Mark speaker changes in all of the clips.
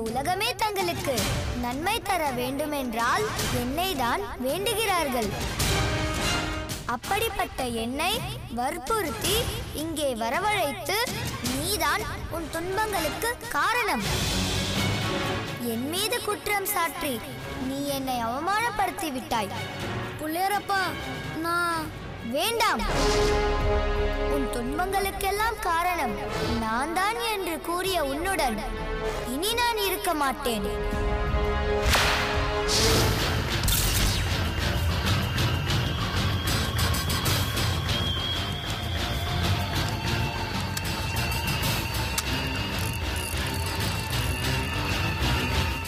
Speaker 1: உலகமே தங்களுக்கு நன்மை தர வேண்டுமென்றால் என்னை தான் வேண்டுகிறார்கள். அப்படிப்பட்ட என்னை வற்புறுத்தி இங்கே வரவழைத்து நீதான் உன் துன்பங்களுக்கு காரணம். என் மீது குற்றம் சாற்றி நீ என்னை அவமானப்படுத்தி விட்டாய். புள்ளையரப்பா, நான் வேண்டாம். உன் துன்பங்களுக்கெல்லாம் காரணம் நான் தான் என்று கூறிய உன்னுடன் இனி நான் இருக்க மாட்டேன்.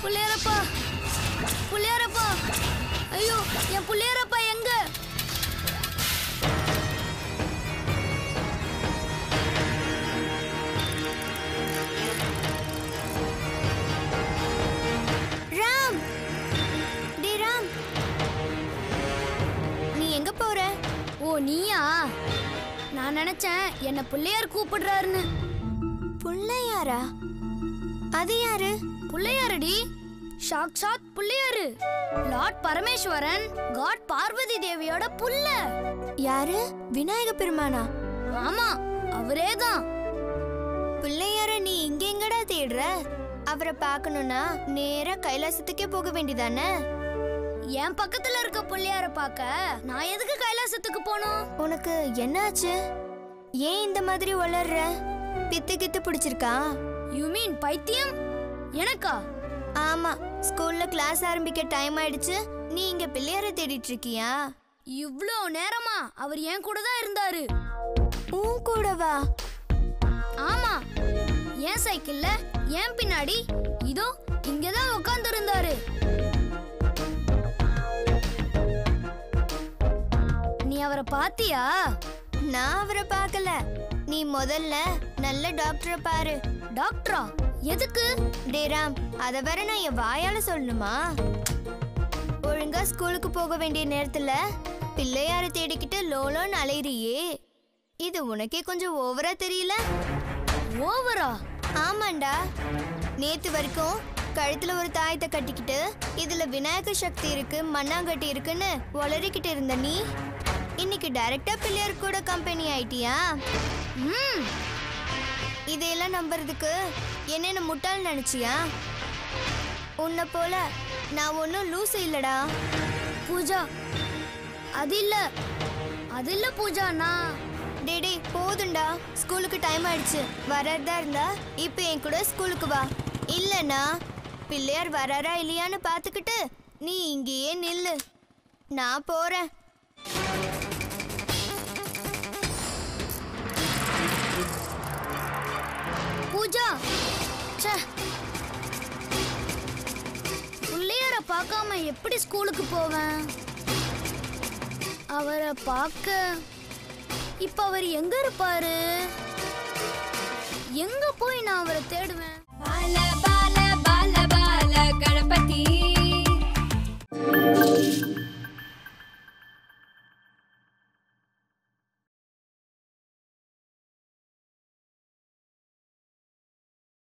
Speaker 1: புள்ளையரப்பா, புள்ளையரப்பா, ஐயோ, என் புள்ளையரப்பா எங்க? ராம், டே ராம், நீ எங்க போற? ஓ, நீயா? நான் நினைச்சேன் என்ன பிள்ளையார் கூப்பிடுறாருன்னு. பிள்ளையாரா? அது யாரு? பிள்ளையாரடி, சாக்ஷாத் பிள்ளையாரு. லார்ட் பரமேஸ்வரன், காட் பார்வதி தேவியோட புள்ள. யாரு? விநாயக பெருமானா? ஆமா, அவரேதான். பிள்ளையார நீ இங்க எங்கடா தேடுற? அவரை பார்க்கணும்னா நேரா கைலாசத்துக்கே போக வேண்டியதானே? என் பக்கத்துல இருக்க பிள்ளையார பார்க்க நான் எதுக்கு கைலாசத்துக்கு போகணும்? உனக்கு என்னாச்சு? ஏன் இந்த மாதிரி வளர்ற? பித்து கித்து பிடிச்சிருக்கா? யூ மீன் பைத்தியம்? எனக்கா? ஆமா, ஸ்கூல்ல கிளாஸ் ஆரம்பிக்க டைம் ஆயிடுச்சு. நீ இங்க பிள்ளையார தேடிட்டு இருக்கியா? இவ்ளோ நேரமா அவர் என் கூட தான் இருந்தாரு. உன் கூடவா? ஆமா, என் சைக்கிள்ல என் பின்னாடி இதோ இங்கதான் உட்கார்ந்து இருந்தாரு. நீ அவரை பாத்தியா? நான் அவரை பார்க்கல. நீ முதல்ல நல்ல டாக்டரை பாரு. டாக்டரா? எதுக்கு? டே ராம், அத வேற நான் என் வாயால சொல்லணுமா? ஒழுங்கா ஸ்கூலுக்கு போக வேண்டிய நேரத்துல பிள்ளையார தேடிக்கிட்டு லோலோன்னு அலையிறியே, இது உனக்கே கொஞ்சம் ஓவரா தெரியல? ஓவரா? ஆமாண்டா. நேத்து வரைக்கும் கழுத்துல ஒரு தாயத்தை கட்டிக்கிட்டு இதுல விநாயக சக்தி இருக்கு, மண்ணாங்கட்டி இருக்குன்னு வளரிக்கிட்டு இருந்த நீ இன்னைக்கு டைரக்டா பிள்ளையார் கூட கம்பெனி ஆயிட்டியா? இதையெல்லாம் நம்புறதுக்கு என்னென்ன முட்டாள் நினைச்சியா? உன்னை போல நான் ஒன்னும் லூசு இல்லடா. பூஜா, அது இல்ல பூஜா. நான் டேடே போதுண்டா, ஸ்கூலுக்கு டைம் ஆயிடுச்சு. வரதா இருந்தா இப்ப என் கூட ஸ்கூலுக்கு வா. இல்லனா பிள்ளையார் வராரா இல்லையான்னு பாத்துக்கிட்டு நீ இங்கேயே நில்லு. நான் போறேன். பூஜா, பிள்ளையார பார்க்காம எப்படி ஸ்கூலுக்கு போவேன்? அவரை பார்க்க இப்ப அவர் எங்க இருப்பாரு? எங்க போய் நான் அவரை தேடுவேன்?